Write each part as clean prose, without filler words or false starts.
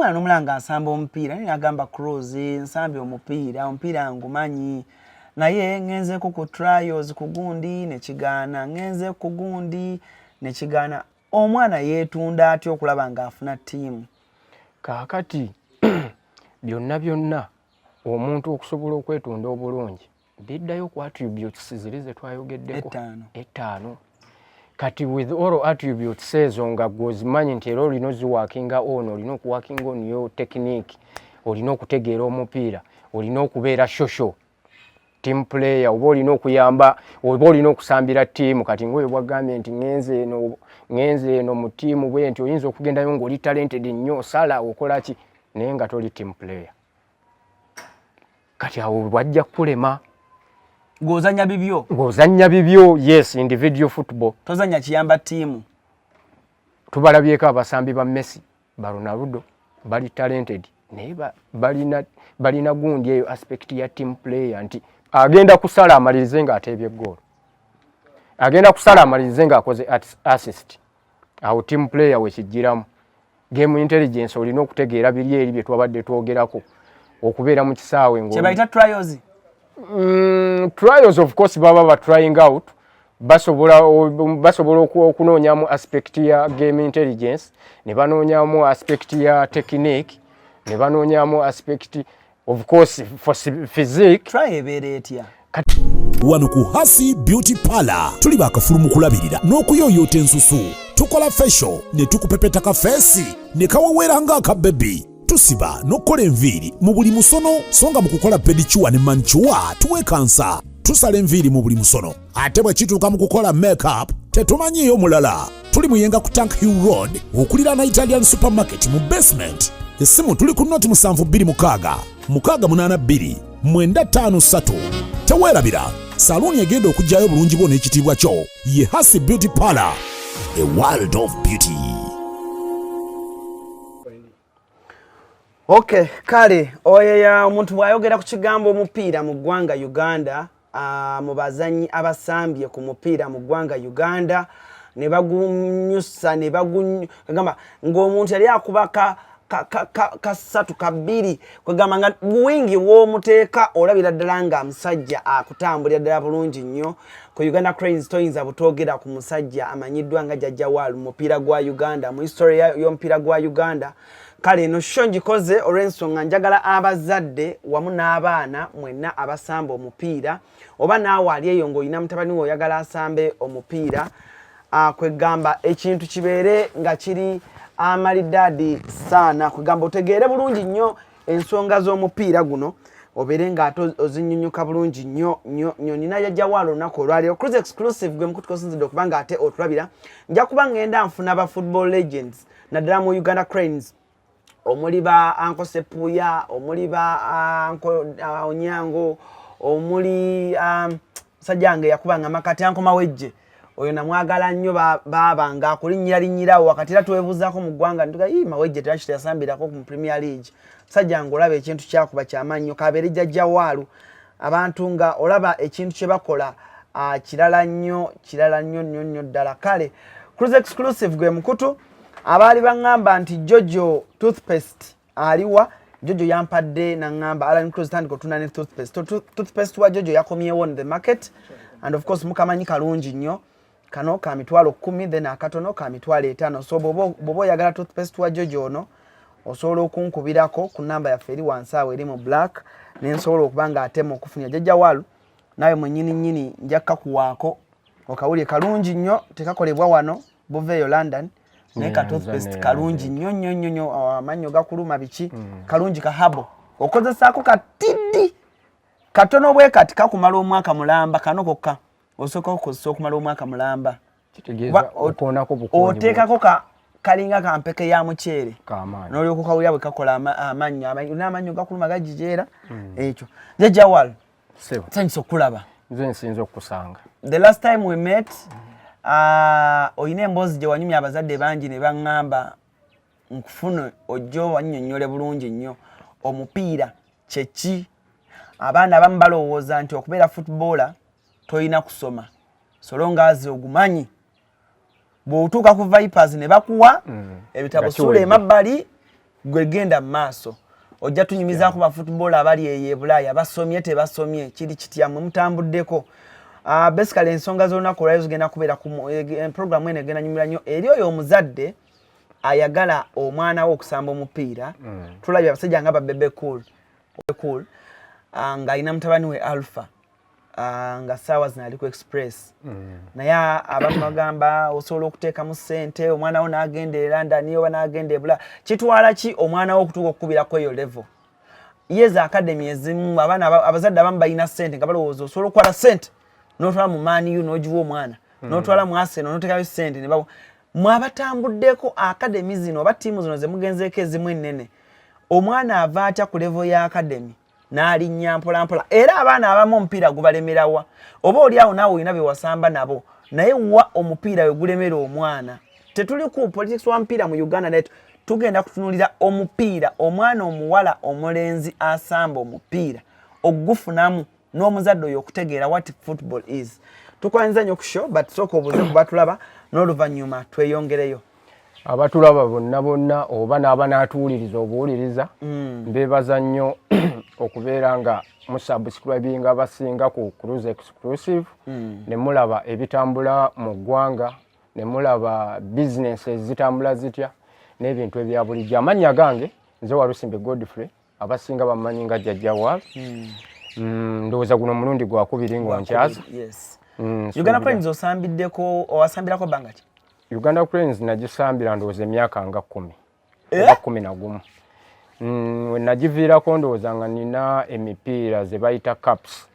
Mwana nomulanga asamba omupiira naye agamba CRUZ nsambye omupiira ngumanyi naye ngenze ku trials kugundi nekigaana ngenze kugundi nekigaana omwana yeetunda atyo okulaba nga afuna ttiimu kaakati byonna omuntu okusobola okwetunda obulungi biddayo ku attributes ziri ze twayogeddeko etaano kati with all attributes ezo nga gwozimanyi nti era olina oziwakinga ono olina okuwakinga on your technique olina okutegeera omupiira olina okubeera shosho team player oba olina okuyamba oba olina okusambira ttiimu kati ngoye bwagambye nti ngenze eno mu ttiimu bwe nti oyinza okugendayo ng'oli talented nnyo osala okola ki naye nga toli team player kati awo bwajja kulema ng'ozannya bibyo yes individual football tozannya kiyamba ttiimu tubalabyeko abasambi ba Messi ba Ronaldo bali talented naye balina gundi eyo aspect ya team player nti agenda kusala amalirize nga ateebye goal agenda kusala amalirize nga akoze assist awo team player wekijjiramu game intelligence olina okutegeera biri eri bye twabadde twogerako okubeera mu kisaawe ngo kyebayita trials trials of course baba trying out basobola okunoonyamu aspect ya game intelligence ne banoonyamu aspect ya technique ne banoonyamu aspect of course for physique try ebeere etya wano ku Hasi Beauty Parlor tuli bakafulu mu kulabirira n'okuyooyoota ensusu tukola facial ne tukupepeta ka face ne kawawera nga aka baby tusiba n'okkola enviiri mu buli musono songa mu kukola pedicure ne manicure tuwekansa tusala enviiri mu buli musono ate bwe kituuka mu kukola makeup tetumanyiiyo mulala tuli muyenga ku Tank Hill Road okuliraana Italian supermarket mu basement essimu tuli ku noti 72 682 953 teweerabira saluuni egenda okujjayo bulungi bwo n'ekitiibwa kyo ye Hasi Beauty Parlor a world of beauty. Okay, kale oyeya omuntu bwayogera ku kigambo omupiira mu ggwanga Uganda mu bazanyi abasambye ku mupiira mu ggwanga Uganda ne bagunyusa ne bagamba ng'omuntu yali akubaka kasatu kabiri kwegamba nga buwingi w'omuteeka olabira ddala nga musajja akutambulira ddala bulungi nnyo ku Uganda CRUZ toyinza butogera ku musajja amanyiddwa nga Jaja Walu mupiira gwa Uganda mu history y'omupiira gwa Uganda kale no show ngikoze olw'ensonga njagala abazadde wamu n'abaana mwenna abasamba omupiira oba naawe ali eyo ng'olina mutabani we oyagala asambe omupiira kwegamba ekintu kibeere nga kiri amalidadi sana kugamba otegeere bulungi nnyo ensonga z'omupiira guno obeere nga ate ozinyunyuka bulungi nnyo nina Jaja Walu olunaku olwaliro CRUZ exclusive gwe mukutukosinzidde okuba nga ate otulabira nja kuba ngenda nfuna ba football legends naddala mu Uganda CRUZ omuli ba Anko Sepuya omuli ba Anko Onyango omuli sajjange yakubanga makati Anko Mawejje oyo namwagala nnyo baba nga akulinnyira wakati era twebuzaako mu ggwanga ntuga Mawejje terashita yasambirako mu Premier League sajjange olaba ekintu kyakuba kyamannyo kabeere Jaja Walu abantu nga olaba ekintu kye bakola kirala nnyo ddala kale CRUZ exclusive gwe mukutu abaali bangamba nti Jojo toothpaste aliwa Jojo yampadde nangamba ALLANCRUZ tandika otunda ne toothpaste wa Jojo yakomyewo on the market and of course mukamanyi kalungi nnyo kano ka mitwalo 10 then akatono ka mitwalo 5 so bobo yagala toothpaste wa Jojo ono osobola okunkubirako ku namba yaffe eri wansi awo eri mu black nensobola okubanga atema okufunya Jaja Walu nawe mwennyini njakka kuwaako okawulye kalungi nnyo tekakolebwa wano buveeyo London neka toothpaste kalungi nnyo amanyo gakuluma biki kalungi kahabo okozesaako katidi katono bwe kati kakumala omwaka mulamba kano kokka osooka okozesa okumala omwaka mulamba kitegeeza okoonako bukonyi oteekako kalinga kampeke ya muceere n'olyoka okawulira bwe kakola amanyo gakuluma gajijeera ekyo Jaja Walu thanks okulaba nze nsinza okukusanga the last time we met oyina emboozi gye wanyumya abazadde bangi ne baŋŋamba nkufune ojja wannyonnyole bulungi nnyo omupiira kyeki abaana abamu balowooza nti okubeera footballer toyina kusoma solongazi ogumanyi bw'otuuka ku Vipers ne bakuwa ebitabo sula emabbali gwe genda maaso ojja tunyumizaako ba football abali eye Bulaya basomye tebasomye kiri kitya mutambuddeko. Basically ensonga z'olunaku olwayo zigenda kubeera ku program eno egenda nyumira nnyo eri oyo omuzadde ayagala omwana we okusamba omupiira. Tulabye abasajja nga babebe cool nga alina mutabani we Alpha nga saawa zino ali ku express naye abamu bagamba osobola okuteekamu ssente omwana wo n'agenda e London oba n'agenda e Bulaya kitwala ki omwana wo okutuuka okukubirako eyo level yeza academy ezimu abaana abazadde abamu balina ssente nga balowooza osobola okukwata ssente n'otwala mu Man U n'ogiwa omwana n'otwala mu Arsenal n'oteekayo ssente ne mwabatambuddeko academy zino oba ttiimu zino ze mugenzeeko ezimu ennene omwana ava atya ku level ya academy n'alinnya mpolampola era abaana abamu omupiira gubalemerawa oba oli awo naawe olina bye wasamba nabo naye wa omupiira we gulemera omwana tetuli ku politics wa mupiira mu Uganda naye tugenda kutunulira omupiira omwana omuwala omulenzi asamba omupiira ogufunamu n'omuzadde oyo okutegeera what football is. Tukwanyiza nnyo ku show but sooka obuuze ku batulaba n'oluvannyuma tweyongereyo. Abatulaba bonna oba n'abanaatuwuliriza obuwuliriza mbeebaza nnyo okubeera nga musubscribinga abasinga ku CRUZ exclusive ne mulaba ebitambula mu ggwanga ne mulaba bizinesi ezitambula zitya n'ebintu ebya bulijjo. Amannya gange nze Walusimbe Godfrey abasinga bamanyi nga Jaja Walu. Ndowooza guno mulundi gwakubiri ng'onkyaza. Uganda osambiddeko owasambirako bbanga ki? Uganda Cranes nagisambira ndowooza emyaka nga 10 oba 11. We nagiviirako ndowooza nga nina emipiira ze bayita caps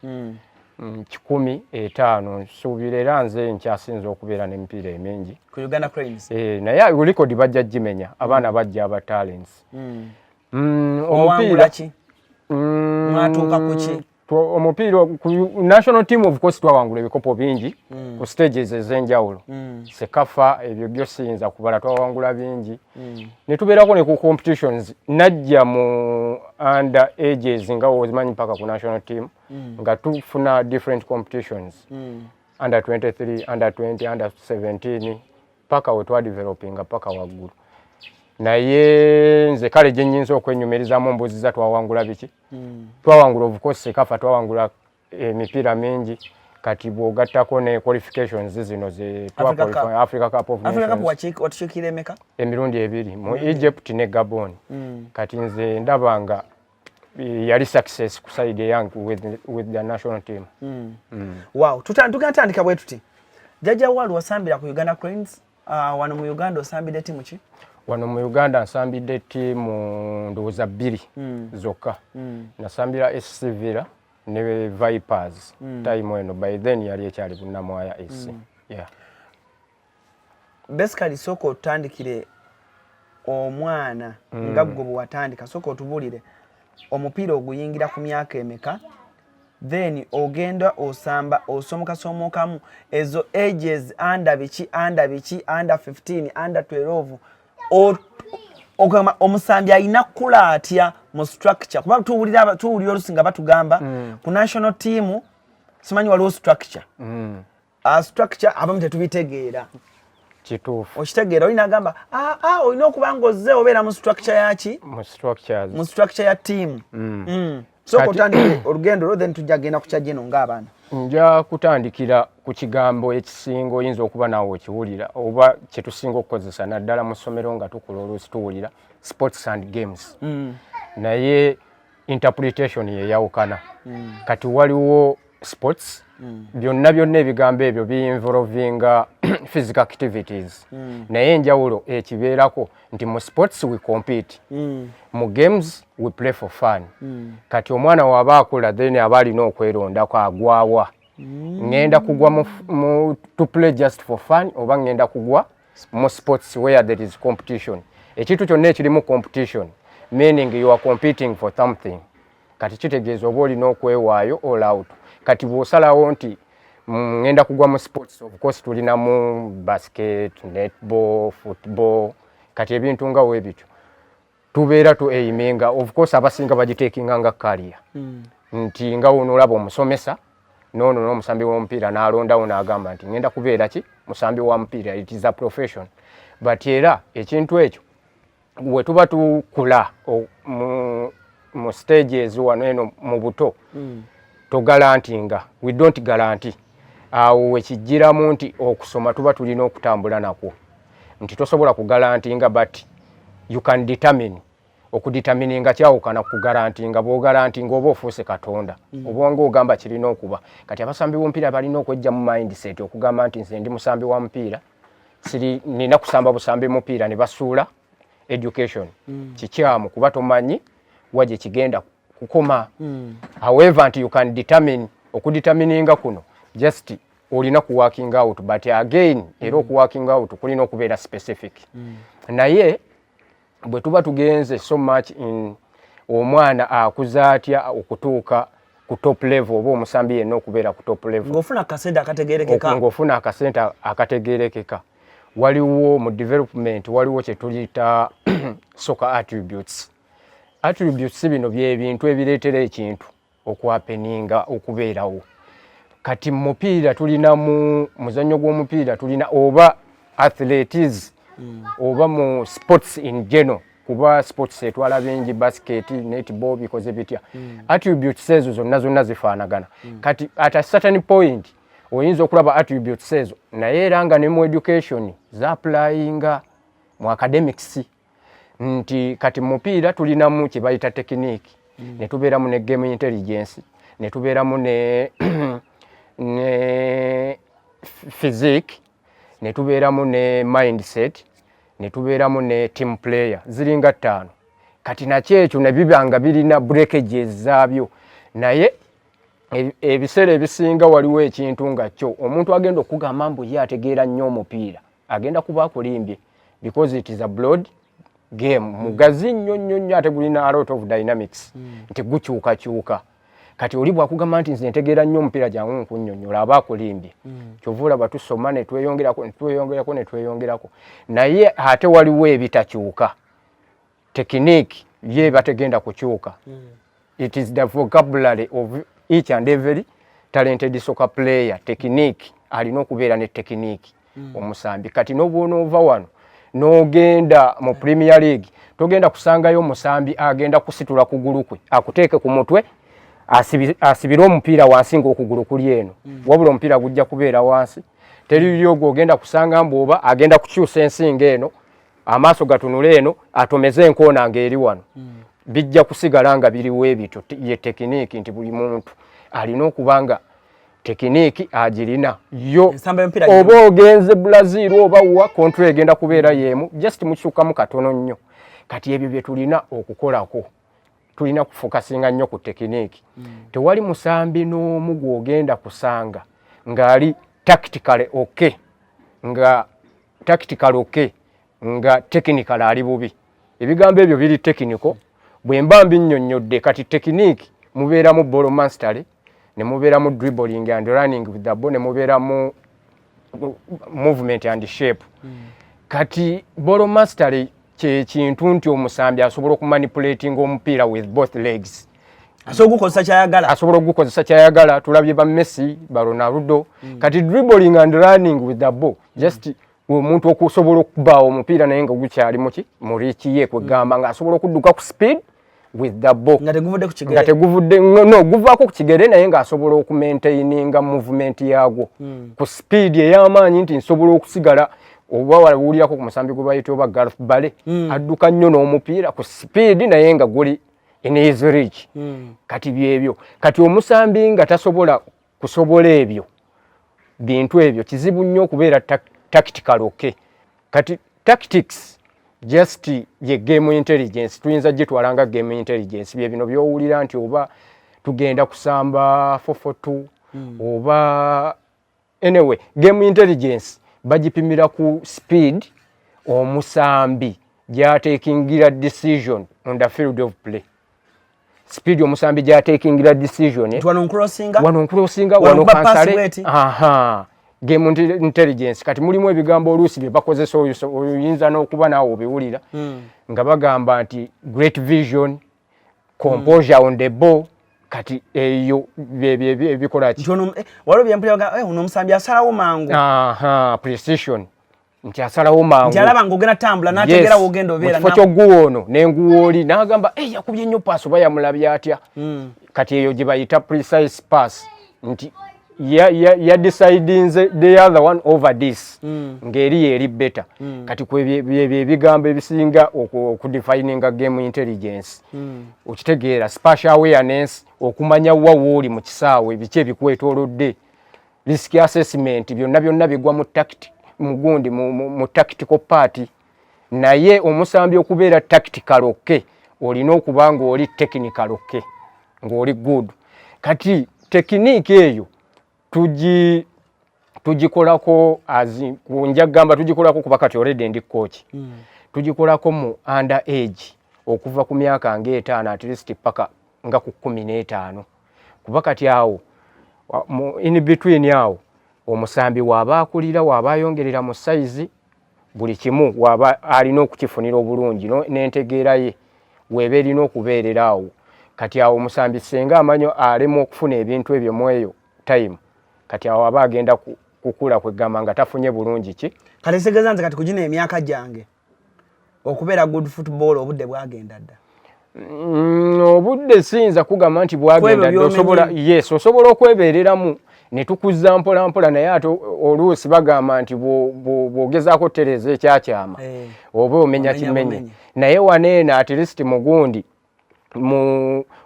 15 nsuubira era nze nkyasinza okubeera n'emipiira emingi ku Uganda Cranes. Naye record bajja gimenya abaana bajja aba talents. Omupiira ki? Mwatuuka ku ki? Omupiira ku national team of course twawangula ebikopo bingi ku stages ez'enjawulo. Sekafa ebyo byo siyinza kubala twawangula bingi. Ne tubeerako ne ku competitions najja mu under ages nga ozimanyi mpaka ku national team nga tufuna different competitions under 23, under 20, under 17 paka we twa developing paka waggulu. Naye nze kale gye nnyinza okwenyumirizamu mbuziza twawangula biki. Twawangula of course Sekafa twawangula emipiira mingi kati bw'ogattako ne qualifications zino ze Africa Cup of Nations. Africa Cup watukiikira emeka? Emirundi 2 mu Egypt ne Gabon. Kati nze ndaba nga yali success ku side eyange with the national team. Wow, tugatandika bwe tuti. Jaja Walu wasambira ku Uganda Cranes, wano mu Uganda osambidde timu ki? Wano mu Uganda nsambidde tiimu ndowooza 2 zokka. Nasambira SC Villa ne Vipers time eno by then yali ekyali bunnamwaya SC. Basically soko otandikire omwana nga gwe bwatandika soko otubulire omupiira oguyingira ku myaka emeka then ogenda osamba osomokamu ezo ages under 15 under 12 omusambi alina kula atya mu structure kuba tuwulira olusinga batugamba ku national team simanyi waliwo structure structure abamu tetubitegeera kituufu okitegeera olina agamba olina okuba ng'ozze obeera mu structure yaki mu structure ya team soko otandikire olugendo lwo then tujja genda ku kyajeno ng'abaana. Nja kutandikira ku kigambo ekisinga oyinza okuba naawe okiwulira oba kye tusinga okukozesa naddala mu ssomero nga tukula oluusi tuwulira sports and games. Naye interpretation yeyawukana. Kati waliwo sports byonna ebigambo ebyo bi-involvinga physical activities. Naye enjawulo ekibeerako nti mu sports we compete. Mu games we play for fun. Kati omwana waba akula then aba alina okwerondako agwawa. Ngenda kugwa to play just for fun oba ngenda kugwa mu sports where there is competition. Ekintu kyonna ekirimu competition meaning you are competing for something. Kati kitegeeza oba olina okwewaayo all out. Kati bw'osalawo nti ngenda kugwa mu sports of course tulina mu basket, netball, football kati ebintu nga weebityo tubeera tu aiminga of course abasinga bagiteekinga nga career nti nga wonolaba omusomesa nono n'omusambi w'omupiira n'alondawo n'agamba nti ngenda kubeera ki musambi wa mupiira it is a profession but era ekintu ekyo we tuba tukula mu stages wano eno mu buto to garantinga we don't guarantee awo wekijjiramu nti okusoma tuba tulina okutambula nakwo nti tosobola kugarantinga but you can determine okudetermininga kyawukana kugarantinga bw'ogarantinga oba ofuuse katonda obwanga ogamba kirina okuba kati abasambi b'omupiira balina okwejja mu mindset okugamba nti nze ndi musambi wa mupiira nina kusamba busambi mupiira ne basuula education kikyamu kuba tomanyi waje kigenda kukoma however nti you can determine okudetermininga kuno just olina ku working out but again era ku working out kulina okubeera specific naye bwe tuba tugenze so much in omwana akuza atya okutuuka ku top level oba omusambi yenna okubeera ku top level ng'ofuna akasente akategeerekeka ng'ofuna akasente akategeerekeka waliwo mu development waliwo kye tuyita soccer attributes bino by'ebintu ebireetera ekintu okwapeninga okubeerawo kati mu mupiira tulina mu muzannyo gw'omupiira tulina oba athletics oba mu sports in general kuba sports etwala bingi basket netball bikoze bitya attributes ezo zonna zifaanagana kati at a certain point oyinza okulaba attributes ezo naye era nga ne mu education za-applyinga mu academics nti kati mu mupiira tulinamu kye bayita technique ne tubeeramu ne game intelligence ne tubeeramu ne physique ne tubeeramu ne mindset ne tubeeramu ne team player ziringa 5 kati nakyekyo ne bibanga birina breakages zaabyo naye ebiseera ebisinga waliwo ekintu nga kyo omuntu agenda okugamba mbu ye ategeera nnyo omupiira agenda kuba akulimbye because it is a broad game mugazi nnyo ate gulina a lot of dynamics nti gukyukakyuka kati oli bwakugamba nti nze ntegeera nnyo omupiira jangu nkunnyonnyola aba akulimbye kyova olaba tusoma ne tweyongerako naye ate waliwo ebitakyuka technique ye bategenda kukyuka it is the vocabulary of each and every talented soccer player technique alina okubeera ne technique omusambi kati n'obwonoova wano n'ogenda mu Premier League togenda kusangayo omusambi agenda kusitula kugulu kwe akuteeke ku mutwe asibire omupiira wansi ng'okugulu kuli eno wabula omupiira gujja kubeera wansi teriyo gw'ogenda kusanga mbwoba agenda kukyusa ensinga eno amaaso gatunule eno atomeze enkoona ng'eri wano bijja kusigala nga biriwo ebito ye tekiniki nti buli muntu alina okuba nga tekiniki agirina yo oba ogenze Brazil oba wa kontra egenda kubeera yemu just mukyukamu katono nnyo kati ebyo bye tulina okukolako tulina kufokasinga nnyo ku tekiniki tewali musambi n'omu gw'ogenda kusanga ng'ali tactical okay nga technical ali bubi ebigambo ebyo biri technical bwe mba mbinnyonnyodde kati tekiniki mubeeramu ball mastery ne mubeeramu dribbling and running with the ball ne mubeeramu movement and shape kati ball mastery kye kintu nti omusambi asobola okumanipulating omupiira with both legs asobola okugukozesa kyayagala tulabye ba Messi ba Ronaldo kati dribbling and running with the ball just omuntu okusobola okubaawo omupiira naye nga gukyali mu reach ye kwegamba nga asobola okudduka ku speed with the ball nga teguvudde no guvaako ku kigere naye nga asobola okumaintaininga movement yaagwo ku speed ey'amaanyi nti nsobola okusigala oba walawulirako ku musambi gwe bayita oba Gareth Bale adduka nnyo n'omupiira ku speed naye nga guli in his reach kati byebyo kati omusambi nga tasobola kusobola ebyo bintu ebyo kizibu nnyo okubeera tactical okay kati tactics just ye game intelligence tuyinza gitwalanga game intelligence bye bino byowulira nti oba tugenda kusamba 442 oba anyway game intelligence bagipimira ku speed omusambi gyatakingira decision on the field of play speed omusambi gyatakingira decision wano crossinga wano kansale game intelligence kati mulimu ebigambo oluusi bye bakozesa oyinza n'okuba naawe obiwulira nga bagamba nti great vision composure on the ball kati eyo bikola ki waliwo byempulira uno omusambi asalawo mangu precision nti asalawo mangu nti alaba ng'ogenda tambula n'ategera w'ogenda obeera mu kifo ky'ogguwoono n'enguwooli n'agamba yakubye nnyo paasi oba yamulabye atya kati eyo gye bayita precise pass nti ya decidinze the other one over this ng'eri yeeri better kati ebigambo ebisinga okudefininga game intelligence okitegeera spatial awareness okumanya wa wooli mu kisaawe biki ebikwetoolodde risk assessment byonna bigwa mu mugundi mu tactical party naye omusambi okubeera tactical oke olina okuba ng'oli technical oke ng'oli good kati technique eyo tugikolako njagamba tugikolako kuba kati already ndi coach tugikolako mu under age okuva ku myaka nga 5 at least paka nga ku 15 kuba kati awo in between awo omusambi waba akulira waba ayongerera mu size buli kimu waba alina okukifunira obulungi n'entegeera ye weba erina okubeerera awo kati awo omusambi senga amanyo alema okufuna ebintu ebyo mu eyo time kati awo aba agenda kukula kwegamba nga tafunye bulungi ki kati segeza nze kati kugina emyaka gyange okubeera good football obudde bwagenda dda obudde siyinza kugamba nti bwagenda dda osobola okwebeereramu ne tukuza mpola mpola naye ate oluusi bagamba nti bw'ogezaako tereza ekyakyama oba omenya kimenye naye waneena at least mugundi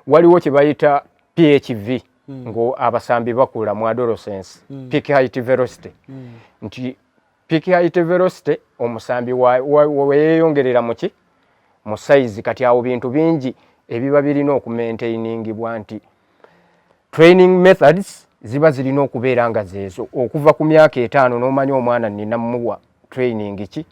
waliwo kye bayita PHV ngo abasambi bakula mu adolescence peak height velocity nti peak height velocity omusambi weeyongerera muki mu size kati awo bintu bingi ebiba birina okumaintainingibwa nti training methods ziba zirina okubeera nga zeezo okuva ku myaka 5 n'omanya omwana nina muwa training ki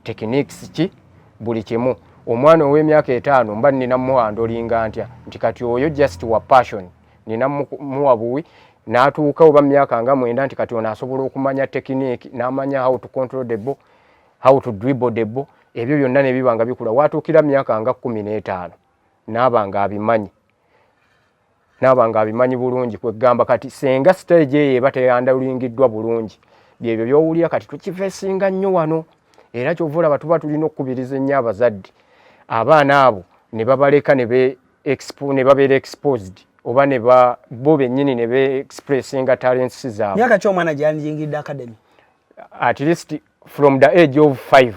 techniques ki buli kimu omwana ow'emyaka 5 mba nina muwa ndolinga ntya nti kati oyo just wa passion nina muwa buwi n'atuuka oba myaka nga 9 nti kati ono asobola okumanya technique n'amanya how to control the ball how to dribble the ball ebyo byonna ne biba nga bikula watuukira myaka nga 15 n'aba nga abimanyi bulungi kwegamba kati senga stage eyo eba teyandalingiddwa bulungi byebyo byowulira kati tukifeesinga nnyo wano era kyova olaba tuba tulina okukubiriza ennyo abazadde abaana abo ne babaleka ne babeera exposed oba ne bo bennyini ne be-expressinga talents zaabwe myaka ki omwana gyandiyingidde academy at least from the age of 5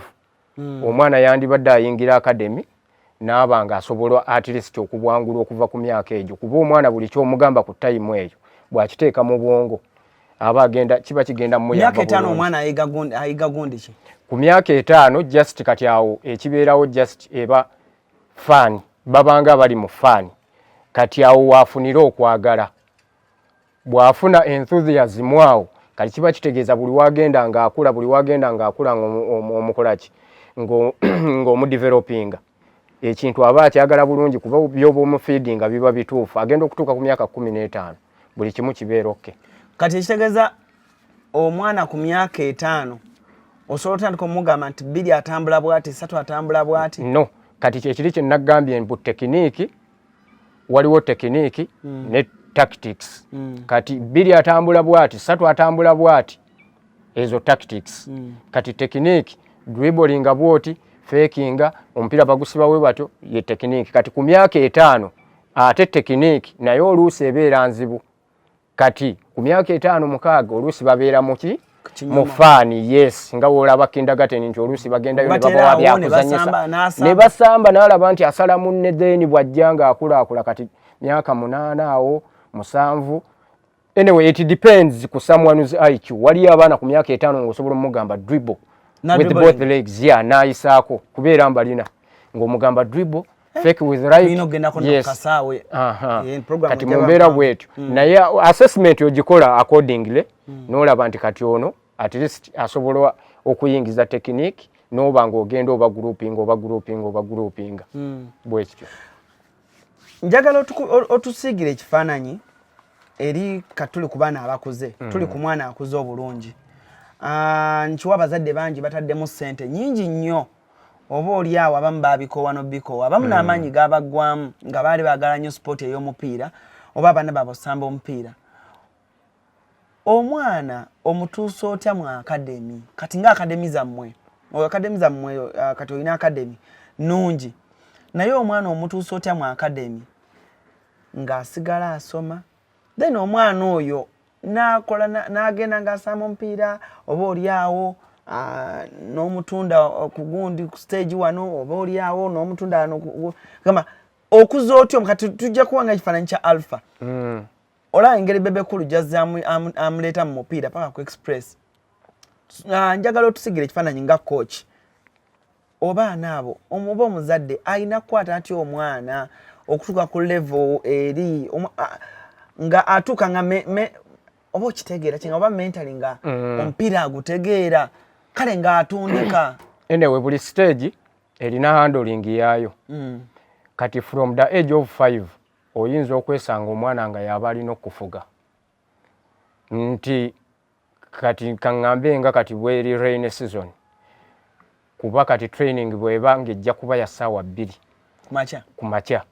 omwana yandibadde ayingira academy n'aba nga asobola at least okubwangula okuva ku myaka egyo kuba omwana buli kyomugamba ku time eyo bw'akiteeka mu bwongo aba agenda kiba kigenda mu myaka 5 omwana ayiga gundi ki ku myaka 5 just kati awo ekibeerawo just eba fan babanga bali mu fan kati awo waafunira okwagala bw'afuna enthusiasm awo kati kiba kitegeeza buli wagenda ng'akula omukolaki ng'omudevelopinga ekintu aba akyagala bulungi kuba byoba omufeedinga biba bituufu agenda okutuuka ku myaka 15 buli kimu kibeera okke kati ekitegeeza omwana ku myaka 5 osobola otandika omugamba nti 2 atambula bwati 3 atambula bwati no kati kyekiri kye nagambye mbu tekiniki waliwo tekiniki ne tactics kati 2 atambula bwati 3 atambula bwati ezo tactics kati tekiniki dribbling bwoti fakinga omupiira bagusiba we bato ye tekiniki kati ku myaka 5 ate tekiniki naye oluusi ebeera nzibu kati ku myaka 5-6 oluusi babeera muki mu faani yes nga wolaba kindergarten nti oluusi bagendayo ne babawa byakuzanyisa ne basamba n'alaba nti asala munne then bw'ajja ng'akulaakula kati myaka 8 awo 7 anyway it depends ku someone's IQ waliyo abaana ku myaka 5 ng'osobola omugamba dribble with both legs n'ayisaako kubeera mbalina ng'omugamba dribble fake with right yes kati mumbeera bwetyo naye assessment ogikola accordingly n'olaba nti kati ono at least asobola okuyingiza technique n'oba ng'ogenda oba grouping bwekityo njagala otusiigire ekifaananyi eri katuli ku baana abakuze tuli ku mwana akuze obulungi nkiwa abazadde bangi bataddemu ssente nyingi nnyo oba oli awo abamu babikoowa n'obikoowa abamu n'amaanyi gabaggwamu nga baali baagala nnyo sipooti ey'omupiira oba abaana baabwe osamba omupiira omwana omutuusa otya mu academy kati nga academy zammwe kati olina academy nungi naye omwana omutuusa otya mu academy ng'asigala asoma then omwana oyo n'akola n'agenda ng'asamba omupiira oba oliawo n'omutunda ku gundi ku stage wano oba oliawo n'omutunda wano gamba okuza otyo kati tujja kuwanga ekifaananyi kya alpha olaba engeri bebe kulu jazza amuleeta mu mupiira paka ku express njagala otusigire ekifaananyi nga coach oba anaabo omuba omuzadde alina kukwata atya omwana okutuuka ku level eri nga atuuka nga oba okitegeera kinga oba mentally nga omupiira agutegeera kale nga atundika anyway buli stage erina handling yaayo kati from the age of 5 oyinza okwesanga omwana nga yaba alina okufuga nti kati kaŋŋambe nga kati bweri rain season kuba kati training bweba ng'ejja kuba ya ssaawa 2 kumakya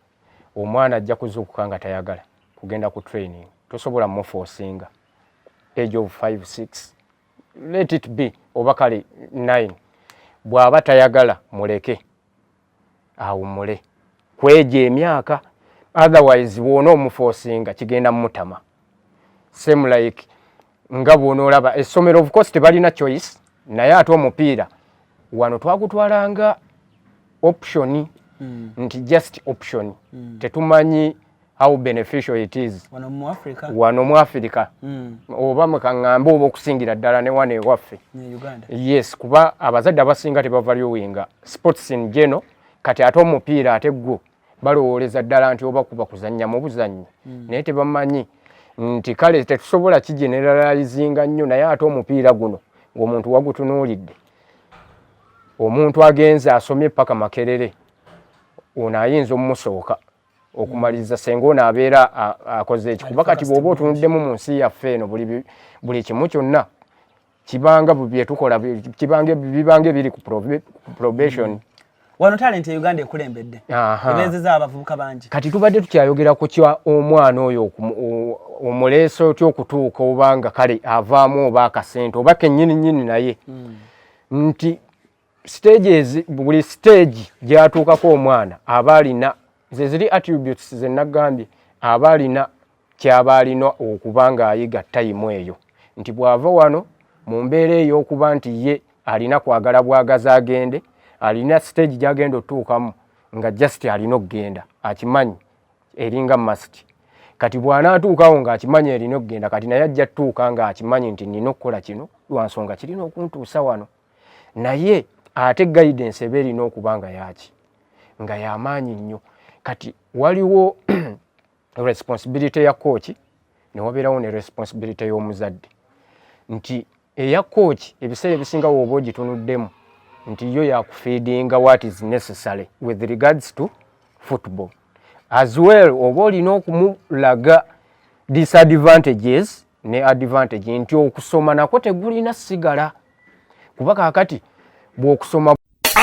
omwana ajja kuzuukuka nga tayagala kugenda ku training tosobola muforcinga age of 5 6 let it be oba kale 9 bw'aba tayagala muleke awumule kweja emyaka otherwise bw'ona omuforcinga kigenda mutama same like nga bw'ona olaba essomero of course tebalina choice naye ate omupiira wano twagutwalanga option nti just option tetumanyi how beneficial it is wano mu Africa oba mukaŋŋambe oba okusingira ddala ne wano ewaffe yes kuba abazadde abasinga tebavaluinga sports in general kati ate omupiira ate gwo balowooleza ddala nti oba kuba kuzannya mu buzannyi naye tebamanyi nti kale tetusobola kigeneralizinga nnyo naye ate omupiira guno ng'omuntu wagutunuulidde omuntu agenze asomye paka Makerere ono ayinza omusooka okumaliriza senga ono abeera akoze ekikuba kati bw'oba otunuddemu mu nsi yaffe eno buli kimu kyonna kibanga byetukola bibange biri ku probation wano talent ya Uganda ekulembedde ebezeza abavubuka bangi kati tubadde tukyayogera ku kya omwana oyo omuleeso otyokutuuka obanga kale avaamu oba akasente oba kennyini naye nti stages buli stage gyatuukako omwana aba alina ze ziri attributes ze nagambye aba alina kyaba alina okuba nga ayiga time eyo nti bw'ava wano mu mbeera eyo okuba nti ye alina kwagala bwagaza agende alina stage gyagenda otuukamu nga just alina okugenda akimanyi eringa must kati bw'anaatuukawo ng'akimanyi erina okugenda kati naye ajja tuuka nga akimanyi nti nina okukola kino lwansonga kirina okuntuusa wano naye ate guidance eba erina okuba nga yaki nga y'amaanyi nnyo kati waliwo responsibility ya coach ne wabeerawo ne responsibility y'omuzadde nti eya coach ebiseera ebisinga wooba ogitunuddemu nti yo yakufeedinga what is necessary with regards to football as well oba olina okumulaga disadvantages ne advantage nti okusoma nako tegulina sigala kuba kaakati bw'okusoma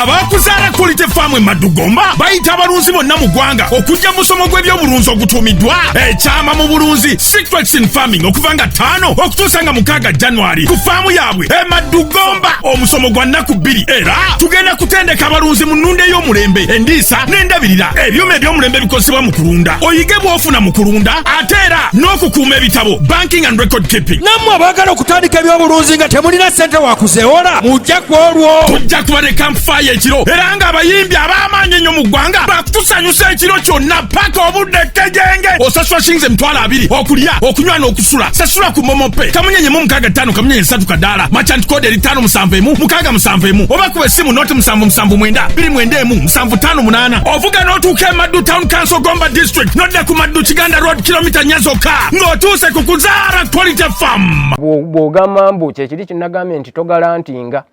abakuzaala quality farm Madugomba bayita abalunzi bonna mu ggwanga okujja musomo gw'ebyobulunzi ogutuumiddwa ekyama mu bulunzi secrets in farming okuva nga 5 okutuusa nga 6 January ku faamu yaabwe Madugomba omusomo gwa nnaku 2 era tugenda kutendeka abalunzi mu nnunda ey'omulembe endiisa n'endabirira ebyuma eby'omulembe bikozesebwa mu kulunda oyige bw'ofuna mu kulunda ate era n'okukuuma ebitabo banking and record keeping nammwe abaagala okutandika ebyobulunzi nga temulina ssente wakuzeewola mujja ku olwo tujja kuba ne campfire ekiro era nga abayimbi ab'amaanyi ennyo mu ggwanga bakutusanyusa ekiro kyonna paka obudde kkejenge osasula shinze 20 okulya okunywa n'okusula sasula ku momope kamunyenye mu 65 kamunyenye 3 kadaala merchant code eri 571 671 oba kuba essimu noti 779 291 758 ovuga n'otuuka e Maddu Town Council Gomba District nodde ku Maddu Kiganda Road kilomita 4 zokka ng'otuuse ku Kuzaara Quality Farm bw'ogamba mbu kyekiri kinagambye nti togalantinga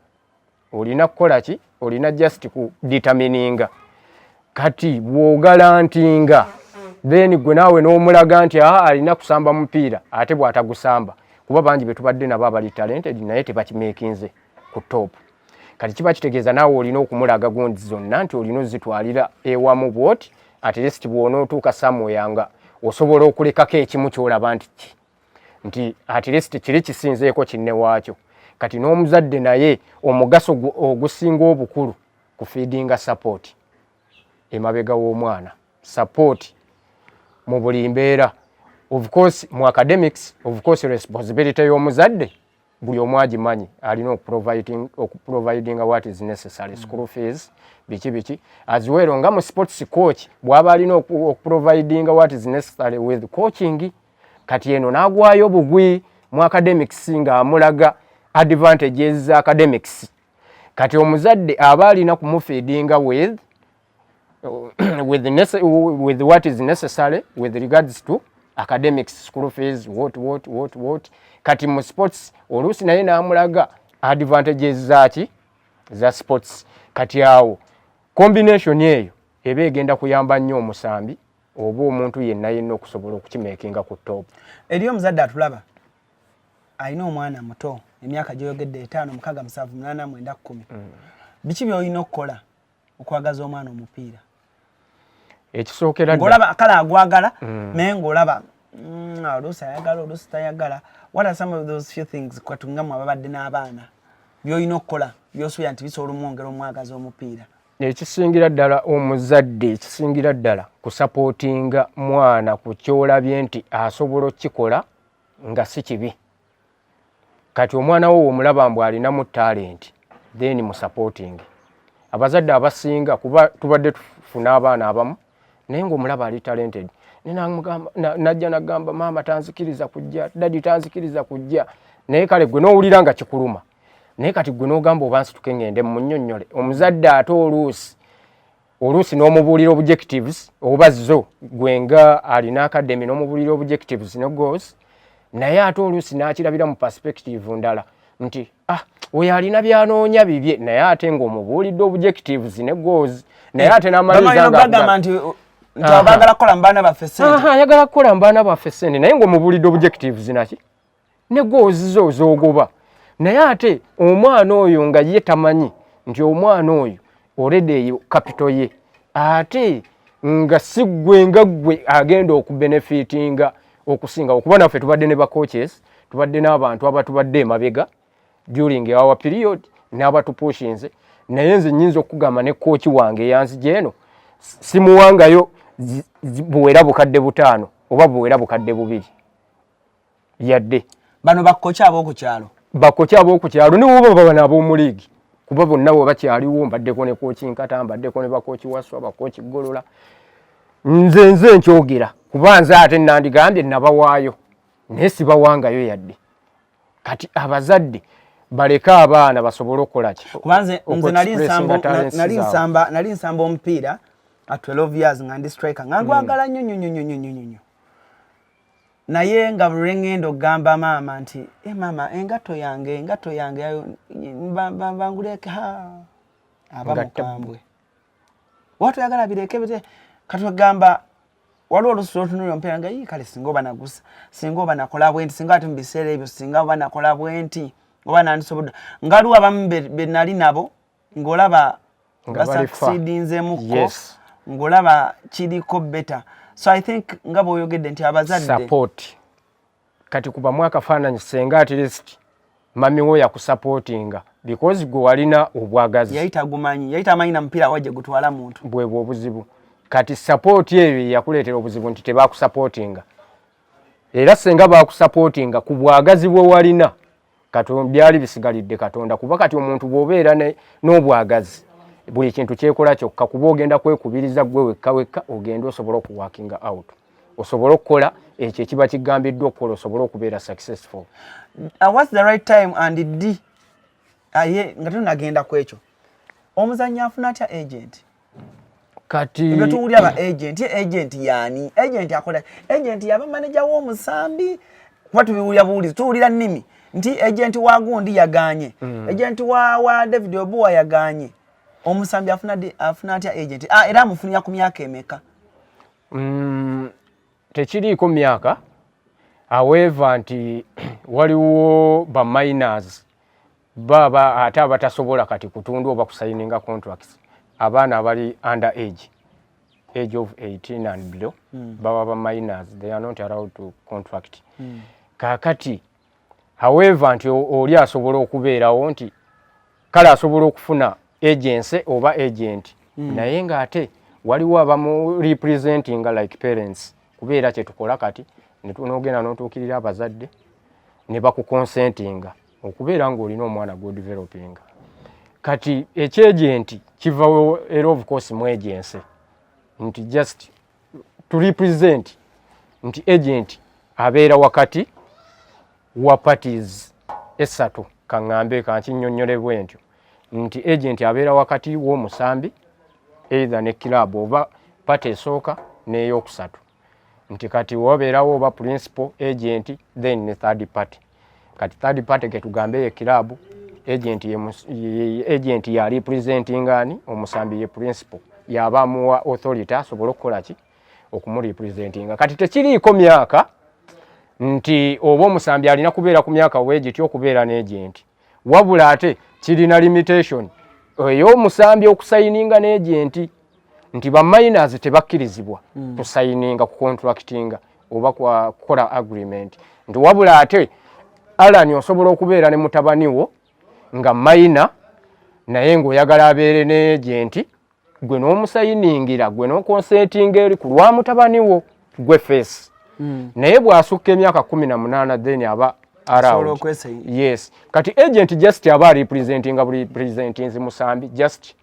olina kukola ki olina just ku determininga kati bw'ogalantinga then gwe naawe n'omulaga nti alina kusamba mupiira ate bw'atagusamba kuba bangi betubadde nabo abali talented naye tebakimeekinze ku top kati kiba kitegeeza naawe olina okumulaga gundi zonna nti olina ozitwalira ewamu bwoti at least bw'onootuuka samweyanga osobola okulekako ekimu ky'olaba nti nti at least kiri kisinzeeko kinne waakyo kati n'omuzadde naye omugaso ogusinga obukulu ku feedinga support emabega w'omwana support mu buli mbeera of course mu academics of course responsibility y'omuzadde buli omu agimanyi alina okuproviding what is necessary school fees biki as well nga mu sports coach bw'aba alina okuproviding what is necessary with coaching kati eno n'agwayo bugwi mu academics nga amulaga advantages za academics kati omuzadde aba alina kumufeedinga with what is necessary with regards to academics school fees what kati mu sports oluusi naye n'amulaga advantages zaki za sports kati awo combination eyo eba egenda kuyamba nnyo omusambi oba omuntu yenna okusobola okukimekinga ku top. Eri omuzadde atulaba alina omwana muto emyaka gyoyogedde 5 6 7 8 9 10 biki by'olina okukola okwagaza omwana omupiira? Ekisookera ng'olaba kala agwagala naye ng'olaba oluusi ayagala oluusi tayagala. What are some of those few things kwatungamu ababadde n'abaana by'olina okukola by'osuubira nti bisobola omwongera omwagaza omupiira? Ekisingira ddala omuzadde ekisingira ddala kusapootinga mwana ku kyolabye nti asobola okukikola nga si kibi. Kati omwana wo omulaba mbu alinamu talent then mu supporting. Abazadde abasinga kuba tubadde tufuna abaana abamu naye ng'omulaba ali talented najja nagamba maama tanzikiriza kujja daddy tanzikiriza kujja naye kale gwe n'owulira nga kikuluma naye kati gwe n'ogamba oba nsituke ngende mu nnyonnyole omuzadde ate oluusi n'omubuulira objectives oba zo gwe nga alina academy n'omubuulira objectives ne goals naye ate oluusi n'akirabira mu perspective ndala nti oyo alina byanoonya bibye naye ate ng'omubuulidde objectives ne goals naye ate n'amaliriza nga abagala kukola mbaana baffe ssente ayagala kukola mbaana baffe ssente naye ng'omubuulidde objectives naki ne goals zo z'ogoba naye ate omwana oyo nga ye tamanyi nti omwana oyo already eyo capital ye ate nga si gwe nga gwe agenda okubenefitinga okusinga okuba naffe tubadde ne ba coaches tubadde n'abantu abatubadde emabega during our period n'abatupushinze naye nze nnyinza okugamba ne coach wange yanzije eno simuwangayo buwera bukadde 5 oba buwera bukadde 2 yadde bano bakocha ab'okukyalo nibo baba n'ab'omu liigi kuba bonna bwe bakyaliwo mbaddeko ne coach Nkata mbaddeko ne bakochi Waswa bakochi Golola nze nkyogera kuba nze ate nandigambye nabawaayo naye sibawangayo yadde kati abazadde baleka abaana basobole okukola ki kubanze nze nali nsamba omupiira at 12 years nga ndi striker nga gwagala nnyo naye nga bulengendo ogamba maama nti maama engato yange banguleke abamukambwe watu yagala bireke bite katugamba waliwo olususu otunulira omupiira nga kale singa oba nagusa singa oba nakola bwenti singa ati mu biseera ebyo singa oba nakola bwenti oba nandisobodde nga aliwo abamu be nali nabo ng'olaba basakisiidinzeemukko ng'olaba kiriko better. So I think nga bw'oyogedde nti abazadde support kati kuba mwaka faananyi senga at least mami wo yakusupportinga because gwe walina obwagazi yayita amanyi na mupiira wajje gutwala muntu bwebwe obuzibu kati support eyo yakuleetera obuzibu nti tebakusupportinga era senga bakusupportinga ku bwagazi bwe walina Katonda byali bisigalidde Katonda kuba kati omuntu bw'obeera n'obwagazi buli kintu kyekola kyokka kuba ogenda kwekubiriza gwe wekka ogenda osobola okuwakinga out osobola okukola ekyo ekiba kigambiddwa okukola osobola okubeera successful. What's the right time and d nga tunagenda ku ekyo omuzannyi afuna atya agent kati ebyo tuwulira aba agent yani agent akola agent yaba manager w'omusambi kuba tubiwulira buwulizi tuwulira nnimi nti agent wa gundi yaganye agent wa David Obuwa yaganye omusambi afuna atya agent era amufunira ku myaka emeka? Tekiriiko myaka however nti waliwo ba minors baba ate abatasobola kati kutundu oba kusayininga contracts abaana abali under age of 18 and below baba ba minors they are not allowed to contract Kakati however nti oli asobola okubeerawo nti kale asobola okufuna agency oba agent naye ng'ate waliwo abamu representing like parents kubeera kye tukola kati ne tunoogenda n'otuukirira abazadde ne bakuconsentinga okubeera ng'olina omwana gw'odevelopinga kati ekyagenti kivawo era of course mu agency nti just to represent nti agent abeera wakati wa parties esatu kaŋŋambe kankinnyonnyole bwentyo nti agent abeera wakati w'omusambi either ne club oba party esooka n'ey'okusatu nti kati wabeerawo oba principal agent then ne third party kati third party ke tugambe ye club agent ya representing ani omusambi ye principal yaba muwa authority asobola okukola ki okumurepresentinga kati tekiriiko myaka nti oba omusambi alina kubeera ku myaka weegityo okubeera n'agent wabula ate kirina limitation ey'omusambi okusayininga n'agent nti ba minors tebakkirizibwa kusayininga ku contractinga oba kukola agreement nti wabula ate Alan osobola okubeera ne mutabani wo nga minor naye ng'oyagala abeere n'agent gwe n'omusayiningira gwe n'oconsentinga eri ku lwa mutabani wo gwe face naye bw'asukka emyaka 18 then aba around yes kati agent just aba representinga representings musambi just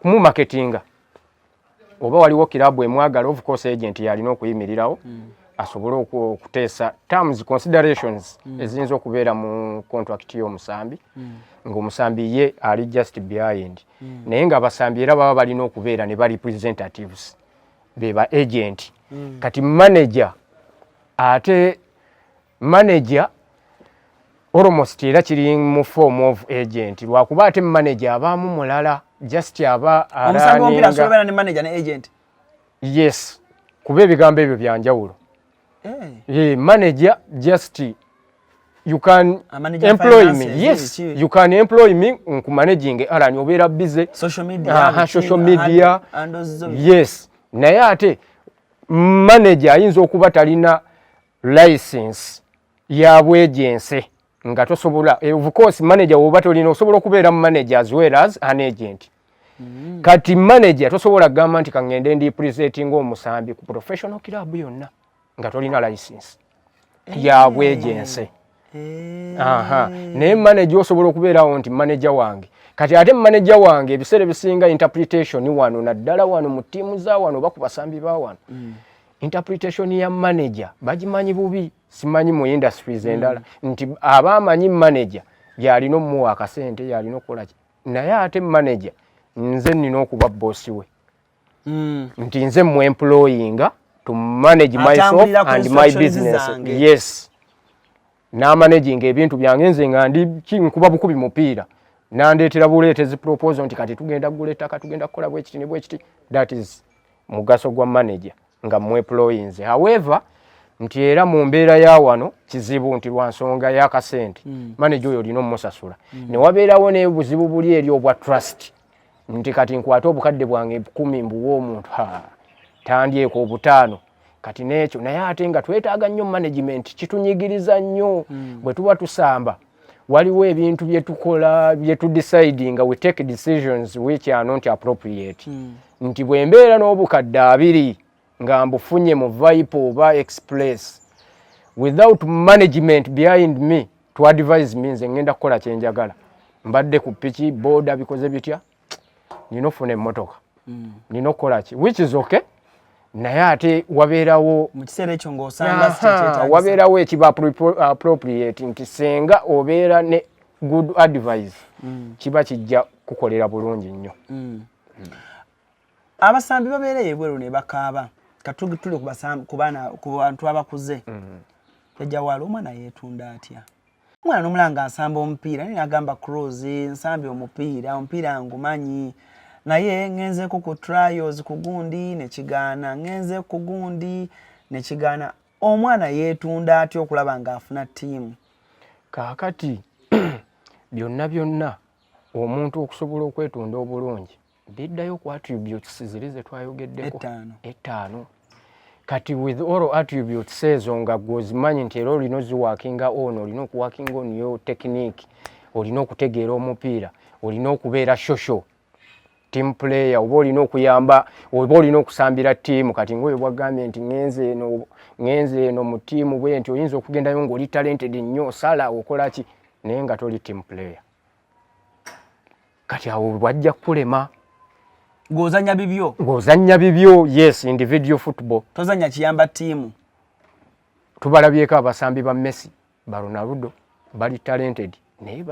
kumumarketinga oba waliwo kirabu emwagala of course agent yalina okuyimirirawo asobole okuteesa terms considerations eziyinza okubeera mu contract y'omusambi ng'omusambi ye ali just behind naye ng'abasambi era baba balina okubeera ne ba representatives be ba agent kati manager ate manager almost era kiri mu form of agent lwakuba ate manager abaamu mulala just aba omusambi w'omupiira asobola ne manager ne agent yes kuba ebigambo ebyo byanjawulo manager just you can employ me yes you can employ me ku managing Alan obeera busy social media social media yes naye ate manager ayinza okuba talina license ya bwegense nga tosobola of course manager oba tolina osobola okubeera mu manager as well as an agent kati manager tosobola gamba nti kangende ndi presenting omusambi ku professional club yonna nga tolina license ya bwegense naye manager osobola okubeerawo nti manager wange kati ate manager wange ebiseera bisinga interpretation wano naddala wano mu ttiimu za wano oba ku basambi ba wano interpretation ya manager bagimanyi bubi simanyi mu industries endala nti abamanyi manager yalina omuwa akasente yalina okukola naye ate manager nze nina okuba bossi we nti nze mu employinga to manage myself and my business yes na managing ebintu byange nze nga ndi nkuba bukubi mupiira nandeetera buleetezi proposal nti kati tugenda kugula ettaka tugenda kukola bwekiti ne bwekiti that is mugaso gwa manager nga mu employees however nti era mu mbeera ya wano kizibu nti lwa nsonga y'akasente manager oyo olina omusasula ne wabeerawo n'obuzibu buli eri obwa trust nti kati nkwata obukadde bwange 10 mbuwa omuntu tandyeko 5 kati n'ekyo naye ate nga twetaaga nnyo management kitunyigiriza nnyo bwe tuba tusamba waliwo ebintu bye tukola bye tudecidinga we take decisions which are not appropriate nti bwe mbeera n'obukadde 2 nga mbufunye mu Vipe oba Express without management behind me to advise me nze ngenda kukola kyenjagala mbadde ku piki boda bikoze bitya nina ofuna emmotoka nina okukola ki which is okay naye ate wabeerawo mu kiseera ekyo ng'osanga sikyetaagisa wabeerawo ekiba appropriate nti senga obeera ne good advice kiba kijja kukolera bulungi nnyo abasambi babeera ebweru ne bakaaba katuli ku bantu abakuze Jaja Walu omwana yeetunda atya omwana n'omulanga asamba omupiira naye agamba CRUZ nsambi omupiira ngumanyi naye ngenzeeko ku trials ku gundi nekigaana ngenze ku gundi nekigaana omwana yeetunda atya okulaba ng'afuna ttiimu kaakati byonna omuntu okusobola okwetunda obulungi biddayo ku attributes ziri ze twayogeddeko 5 kati with all attributes ezo nga gwozimanyi nti era olina oziwakinga ono olina okuwakinga on yo technique olina okutegeera omupiira olina okubeera shosho team player oba olina okuyamba oba olina okusambira tiimu kati ngoye bwagambye nti ngenze eno mu tiimu bwe nti oyinza okugendayo ng'oli talented nnyo osala okola ki naye nga toli team player kati awo bwajja kulema ng'ozannya bibyo yes individual football tozannya kiyamba tiimu tubalabyeko abasambi ba Messi ba Ronaldo bali talented naye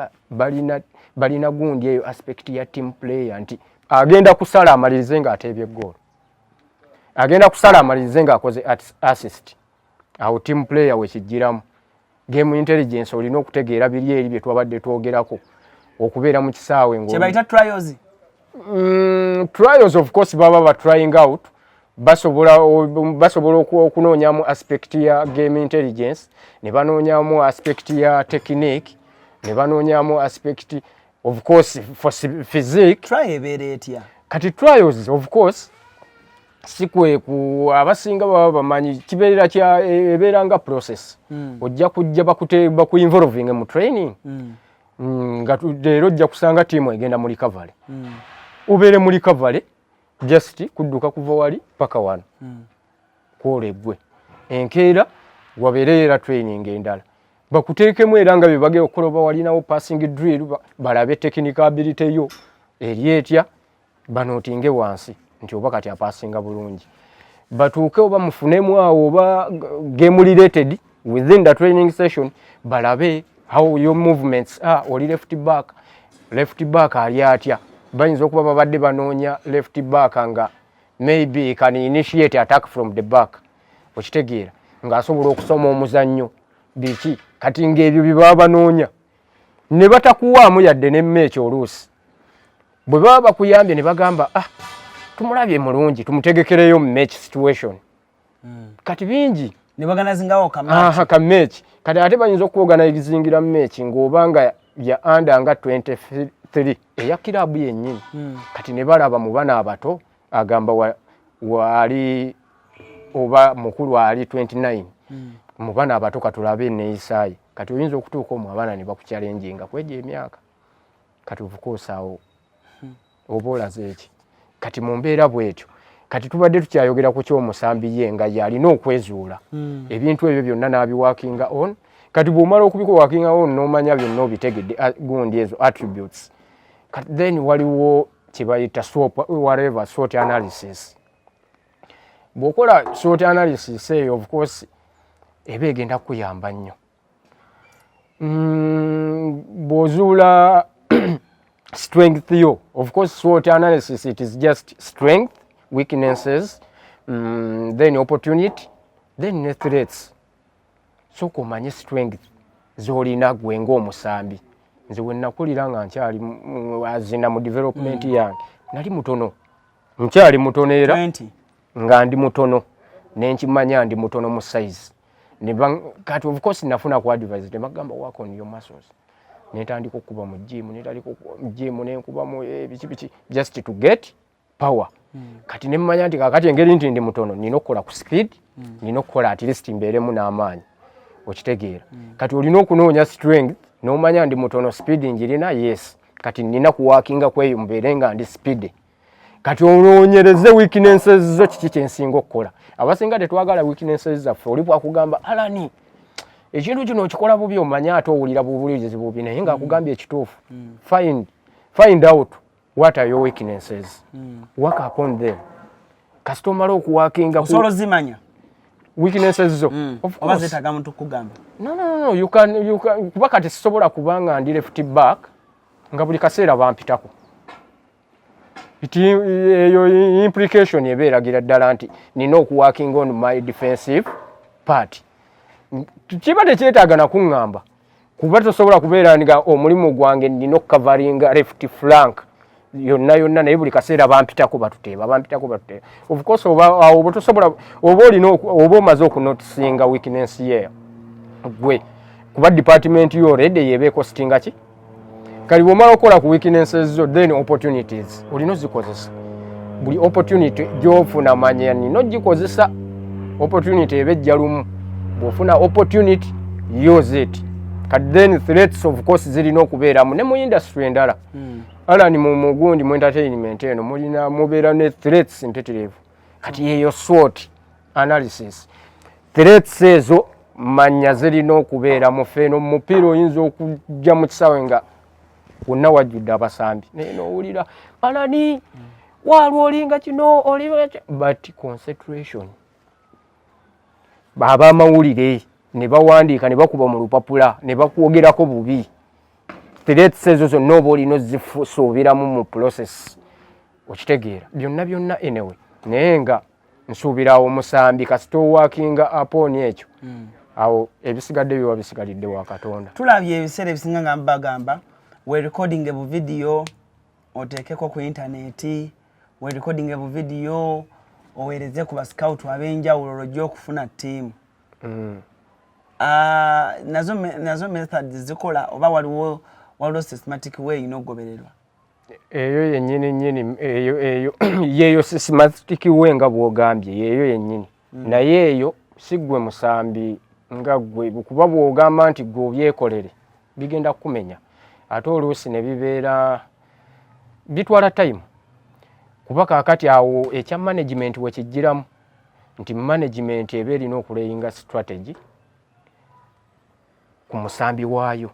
balina gundi eyo aspect ya team player nti agenda kusala amalirize nga ateebye goal agenda kusala amalirize nga akoze assist awo team player wekijjiramu game intelligence olina okutegeera biri eri bye twabadde twogerako okubeera mu kisaawe kye bayita trials trials of course baba trying out basobola okunoonyamu aspect ya game intelligence ne banoonyamu aspect ya technique ne banoonyamu aspect of course for physique try ebeere etya kati trials of course sikwe ku abasinga baba bamanyi kibeera kya ebeeranga process ojja kujja baku involving mu training nga leero ojja kusanga tiimu egenda mu recovery ubeere mu recovery just kudduka kuva wali paka wano kwolebwe enkeera wabeere era training endala bakuteekemu era nga bye bagenda okukola walinawo passing drill balabe technical ability yo eri etya banootinge wansi nti oba kati apasinga bulungi batuuke oba mufunemu awo oba game related within the training session balabe how your movements are oli left back ali atya bayinza okuba babadde banoonya left back nga maybe can initiate attack from the back okitegeera ng'asobola okusoma omuzannyo biki kati ng'ebyo bye baba banoonya ne batakuwaamu yadde n'emmeeki oluusi bwe baba bakuyambye ne bagamba tumulabye mulungi tumutegekereyo mu match situation kati bingi ne baganazingawo kamechi kati ate bayinza okuorganizingira mu match ng'obanga ya under nga 23 eya kilabu yennyini kati ne balaba mu bana abato agamba wali oba mukulu ali 29 mu bana abato katulabe neeyisaayi kati oyinza okutuuka omu abaana ne bakuchallenginga kwejja emyaka kati obukosaawo oba olaze eki kati mu mbeera bwetyo kati tubadde tukyayogera ku ky'omusambi ye nga yalina okwezuula ebintu ebyo byonna n'abiwakinga on kati bw'omala okubikuwakinga on n'omanya byonna obitegedde gundi ezo attributes kati then waliwo kibayita SWOT analysis bw'okola SWOT analysis eyo of course eba egenda kukuyamba nnyo bw'ozuula strength yo of course SWOT analysis it is just strength weaknesses then opportunity then ne threats so komanye strength zolina gwe ng'omusambi nze we nakulira nga nkyali azina mu development yange nali mutono nkyali mutono era nga ndi mutono nenkimanya ndi mutono mu size kati of course nafuna ku advice ne bagamba work on your muscles netandika okuba mu gym nenkuba mu biki just to get power kati nemmanya nti kakati engeri nti ndi mutono nina okukola ku speed nina okukola at least mbeeremu n'amaanyi okitegeera kati olina okunoonya strength n'omanya ndi mutono speed njirina yes kati nina kuwakinga kweyo mbeere nga ndi speed kati onoonyereze weaknesses zo kiki kyensinga okukola abasinga tetwagala weaknesses zaffe oli bwakugamba alani ekintu kino okikola bubi omanya ate owulira bubulizi bubi naye nga akugambye ekituufu find out what are your weaknesses work upon them kasita omala okuwakinga osobola zimanya weaknesses zo of course zetaga muntu kugamba no you can kuba kati sisobola kubanga ndi left back nga buli kaseera bampitako eyo implication ebeeragira ddala nti nina okuworking on my defensive part kiba tekyetaaga nakuŋŋamba kuba tosobola kubeera nga omulimu gwange nina okukavaringa left flank yonna naye buli kaseera bampitako batuteeba of course oba tosobola oba omaze okunotisinga weakness ye gwe kuba department yo already yebeeko sitinga ki kali bw'omala okukola ku weaknesses zo then opportunities olina ozikozesa buli opportunity gy'ofuna manya nina ogikozesa opportunity ebejja lumu bw'ofuna opportunity use it kati then threats of course zirina okubeeramu ne mu industry endala alani mu gundi mu entertainment eno mubeera ne threats mpitirivu kati yeyo SWOT analysis threats ezo manya zirina okubeera mu feeno mu mupiira oyinza okujja mu kisaawe nga wonna wajjudde abasambi naye n'owulira alani waliwo olinga kino olinga but concentration ab'amawulire ne bawandiika ne bakuba mu lupapula ne bakwogerako bubi threats ezo zonna oba olina ozisuubiramu mu process okitegeera byonna anyway naye nga nsuubirawo omusambi kasita owakinga upon ekyo awo ebisigadde biba bisigalidde wa Katonda. Tulabye ebiseera ebisinga nga mbagamba we recording ebu video oteekeko ku internet we recording ebu video oweereze ku bascout ab'enjawulo lw'ojja okufuna ttiimu. Nazo methods zikola oba waliwo systematic way inogobererwa? Eyo yennyini yeyo systematic way nga bw'ogambye yeyo yennyini naye eyo si gwe musambi nga gwe kuba bw'ogamba nti gwe obyekolere bigenda kumenya ate oluusi ne bibeera bitwala time kuba kaakati awo ekya management wekijjiramu nti management eba erina okulayinga strategy ku musambi waayo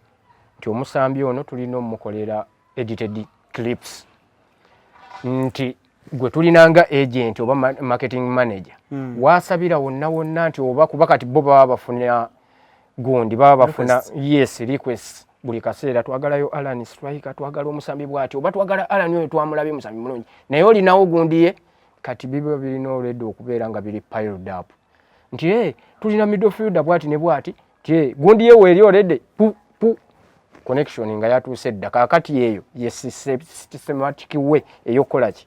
nti omusambi ono tulina omukolera edited clips nti gwe tulinanga agent oba marketing manager wasabira wonna nti oba kuba kati bo baba bafuna gundi baba bafuna yes request buli kaseera twagalayo Alan striker twagala omusambi bwati oba twagala Alan oyo twamulabye musambi mulungi naye olinawo gundi ye kati bibo birina already okubeera nga biri piled up nti tulina midfielder bwati ne bwati nti gundi ye weeri already connection nga yatuuse dda kaakati eyo yes systematic way eyokolaki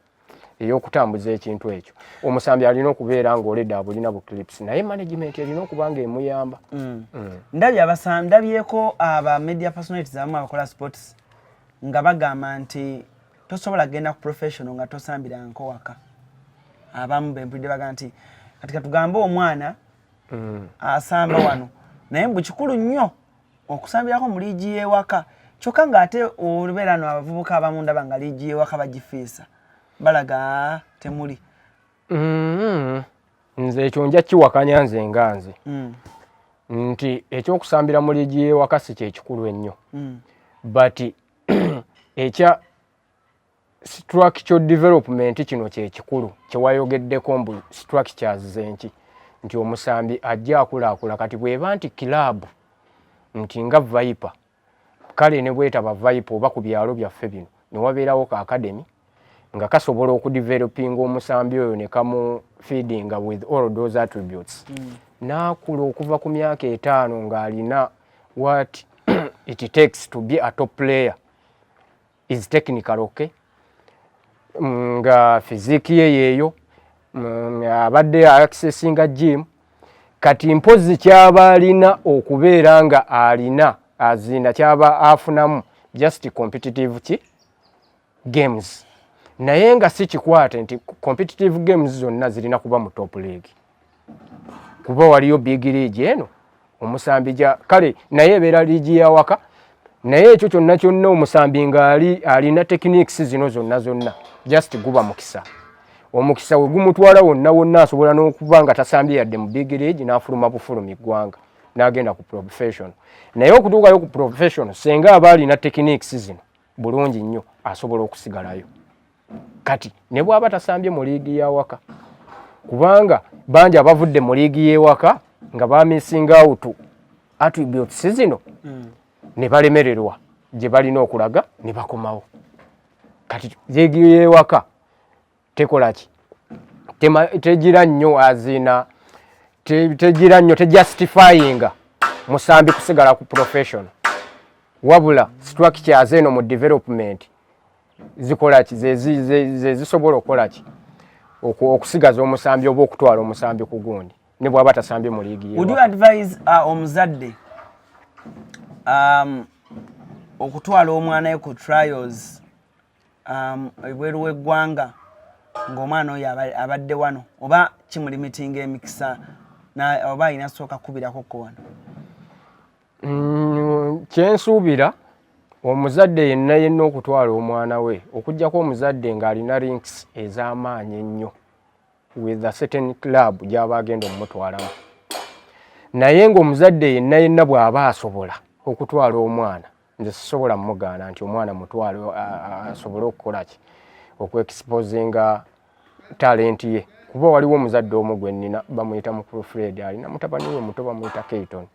eyokutambuza ekintu ekyo omusambi alina okubeera nga already abulina bu clips naye management erina okuba nga emuyamba. Ndabye abasambi ndabyeko aba media personalities abamu abakola sports nga bagamba nti tosobola genda ku professional nga tosambira nko waka abamu bempulidde baga nti kati katugamba omwana asamba wano naye mbu kikulu nnyo okusambirako mu liigi y'ewaka kyokka ng'ate olubeera no abavubuka abamu ndaba nga liigi y'ewaka bagifiisa balaga temuli. Nze ekyo nja kiwakanya nze nga nze nti ekyokusambira mu liigi y'ewaka si kyekikulu ennyo but ekya structure development kino kyekikulu kyewayogeddeko mbu structures zenki nti omusambi ajja akulaakula kati bw'eba nti club nti nga Viper kale ne bwetaba Viper oba ku byalo byaffe bino ne wabeerawo ka academy nga kasobola okudevelopinga omusambi oyo ne kamu feeding with all those attributes naakula okuva ku myaka 5 ng'alina what it takes to be a top player is technical okay nga physique yeeyo abadde accessinga gym kati mpozi kyaba alina okubeera nga alina azina kyaba afunamu just competitive games naye nga si kikwate nti competitive games zonna zirina kuba mu top league kuba waliyo big league eno omusambi ja kale naye ebeera liigi ya waka naye ekyo kyonna omusambi nga alina techniques zino zonna just guba mukisa omukisa we gumutwala wonna asobola n'okuba nga tasambye yadde mu big league n'afuluma bufulumi Gwanga n'agenda ku profession naye okutuukayo ku profession senga aba alina techniques zino bulungi nnyo asobola okusigalayo kati ne bw'aba tasambye mu liigi ya waka kubanga bangi abavudde mu liigi y'ewaka nga bamising out attributes zino ne balemererwa gye balina okulaga ne bakomawo kati liigi y'ewaka tekolaki tegira nnyo azina tegira nnyo tejustifyinga musambi kusigala ku profession wabula structures eno mu development zikolaki ze zisobola okolaki okusigaza omusambi oba okutwala omusambi ku gundi ne bw'aba tasambye mu liigi Would you advise omuzadde okutwala omwana we ku trials ebweru w'eggwanga ng'omwana oyo abadde wano oba kimulimitinga emikisa na oba inasoka kubirako ko wano kyensuubira omuzadde yenna okutwala omwana we okujjako omuzadde ng'alina links ez'amaanyi ennyo with a certain club gy'aba agenda omutwalamu naye ng'omuzadde yenna bw'aba asobola okutwala omwana nze sisobola mugaana nti omwana mutwale asobole okukola ki okuexposinga talenti ye kuba waliwo omuzadde omu gwe nnina bamuyita mukulu Fred alina mutabani we muto bamuyita Kayton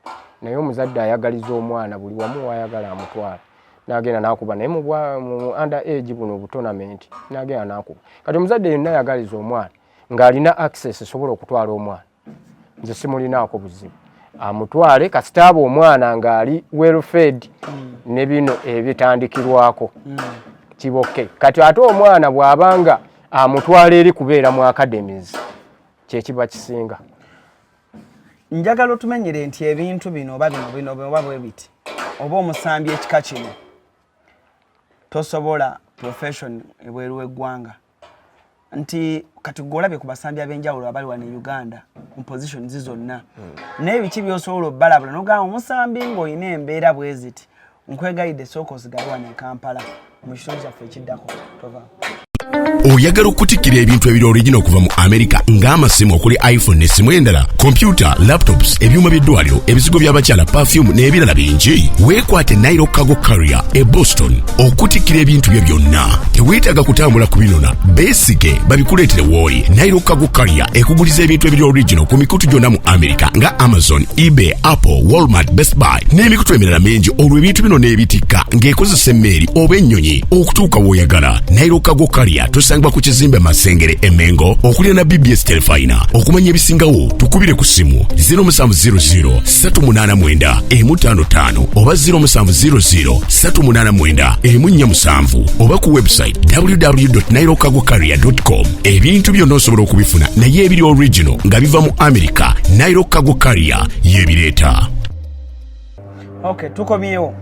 naye omuzadde ayagaliza omwana buli wamu wayagala amutwala n'agenda n'akuba naye mu under age buno obutonamenti n'agenda n'akuba kati omuzadde yenna ayagaliza omwana ng'alina access esobola okutwala omwana nze simulinaako buzibu amutwale kasitaaba omwana ng'ali well fed ne bino ebitandikirwako kiboke kati ate omwana bw'abanga amutwala eri kubeera mu academies kyekiba kisinga njagala otumenyere nti ebintu bino oba bwe biti oba omusambi ekika kino tosobola profession ebweru w'eggwanga nti kati golabye ku basambi ab'enjawulo abali wano e Uganda mu position zonna naye biki by'osobola obbalabula n'ogamba omusambi ng'olina embeera bwe ziti nkwegayidde sooka osigale wano e Kampala mu kitundu kyaffe ekiddako tova oyagala okutikira ebintu ebiri original okuva mu America ng'amasimu okuli iPhone n'essimu endala computer laptops ebyuma by'eddwaliro ebizigo by'abakyala perfume n'ebirala bingi weekwate Nairo Cargo Carrier e Boston okutikira ebintu bye byonna teweetaaga kutambula kubinona beesike babikuleetere w'oli Nairo Cargo Carrier ekuguliza ebintu ebiri original ku mikutu gyonna mu America nga Amazon eBay Apple Walmart Best Buy n'emikutu emirala mingi olwo ebintu bino n'ebitikka ng'ekozesa emmeeri oba ennyonyi okutuuka w'oyagala Nairo Cargo Carrier tusangibwa ku kizimbe Masengere Emengo okulira na BBS Telefina okumanya ebisingawo tukubire ku simu 0700-389-155 oba 0700-389-147 oba ku website www.nairocargocarrier.com ebintu byonna osobola okubifuna naye ebiri original nga biva mu America Nairo Cargo Carrier yebireeta. Okay, tukomyewo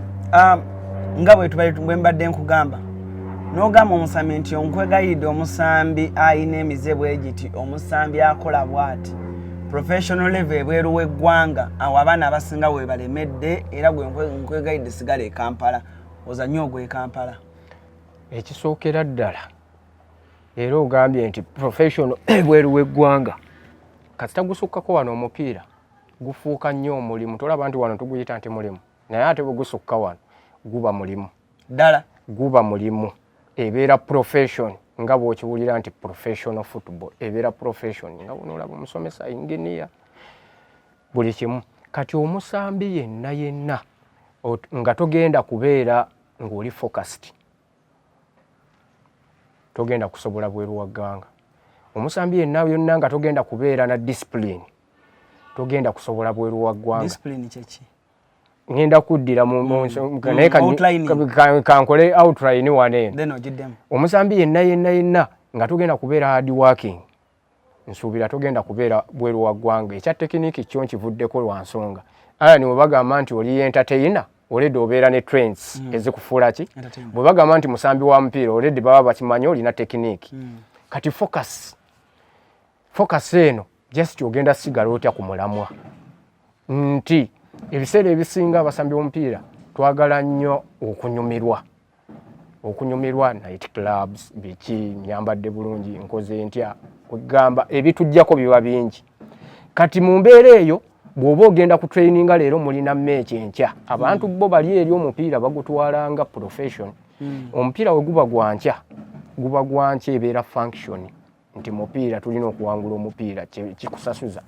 nga bwe mbadde nkugamba n'ogamba omusambi nti onkwegayidde omusambi ayina emize bwegiti omusambi akola bw'ati professional level ebweru w'eggwanga awo abaana abasinga we balemedde era gwe nkwegayidde sigala e Kampala ozanye ogwe e Kampala ekisookera ddala era ogambye nti professional ebweru w'eggwanga kasita gusukkako wano omupiira gufuuka nnyo omulimu tolaba nti wano tuguyita nti mulimu naye ate bwe gusukka wano guba mulimu ddala guba mulimu ebeera profession nga bw'okiwulira nti professional football ebeera profession nga bw'onoolaba omusomesa engineer buli kimu kati omusambi yenna nga togenda kubeera ng'oli focused togenda kusobola bweru wa ggwanga omusambi yonna nga togenda kubeera na discipline togenda kusobola bweru wa ggwanga discipline kyeki ngenda kuddira kankole outline wane omusambi yenna nga tugenda kubeera hard working nsuubira tugenda kubeera bweru wa ggwanga ekya tekiniki kyo nkivuddeko lwa nsonga alani bwe bagamba nti oli entertainer oledi obeera ne trends ezikufuula ki bwe bagamba nti musambi wa mupiira oledi baba bakimanyi olina tekiniki kati focus eno just ogenda sigala otya ku mulamwa nti ebiseera ebisinga abasambi b'omupiira twagala nnyo okunyumirwa night clubs biki nyambadde bulungi nkoze ntya kugamba ebitujjako biba bingi kati mu mbeera eyo bw'oba ogenda ku traininga leero mulina meeki enkya abantu bo bali eri omupiira bagutwalanga profession omupiira we guba gwa nkya ebeera function nti mupiira tulina okuwangula omupiira kikusasuza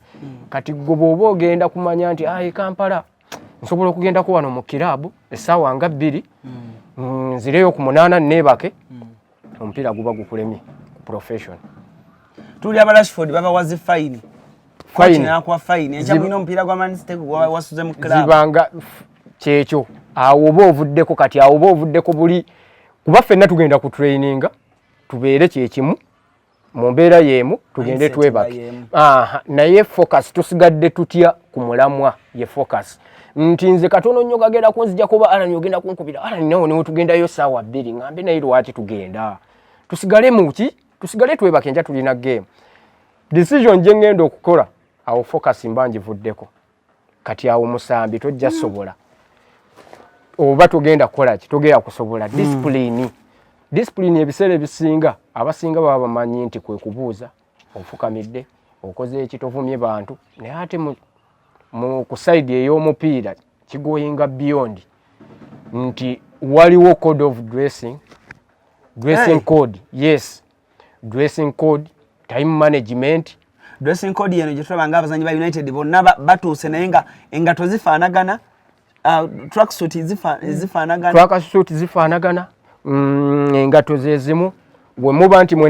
kati gwe bw'oba ogenda kumanya nti Kampala nsobola okugendako wano mu kiraabu essaawa nga 2 nzireyo ku 8 neebake omupiira guba gukulemye profession tuli aba Rashford babawazi fine nakwa fine enja mwino omupiira gwa Man City wasuze mu kiraabu zibanga kyekyo awo oba ovuddeko kati awo oba ovuddeko buli kuba ffenna tugenda ku traininga tubeere kyekimu mu mbeera y'emu tugende twebake naye focus tusigadde tutya ku mulamwa ye focus nti nze katono nnyo gagenda kunzija kuba alani ogenda kunkubira alani nawo niwe tugendayo ssaawa 2 ngambe naye lwaki tugenda tusigale muki tusigale twebake nja tulina game decision gye ngenda okukola awo focus mbanjivuddeko kati awo musambi tojja sobola oba tugenda kukola ki tugenda kusobola discipline ebiseera ebisinga abasinga baba bamanyi nti kwe kubuuza ofukamidde okoze ekitovumye bantu naye ate mu kusaidi ey'omupiira kigoyinga beyond nti waliwo code of dressing code, yes, dressing code, time management. Dressing code yeno gitulaba nga abazanyi ba United bonna batuuse naye nga engato zifaanagana, tracksuit zifaanagana, engato ze zimu, bwe muba nti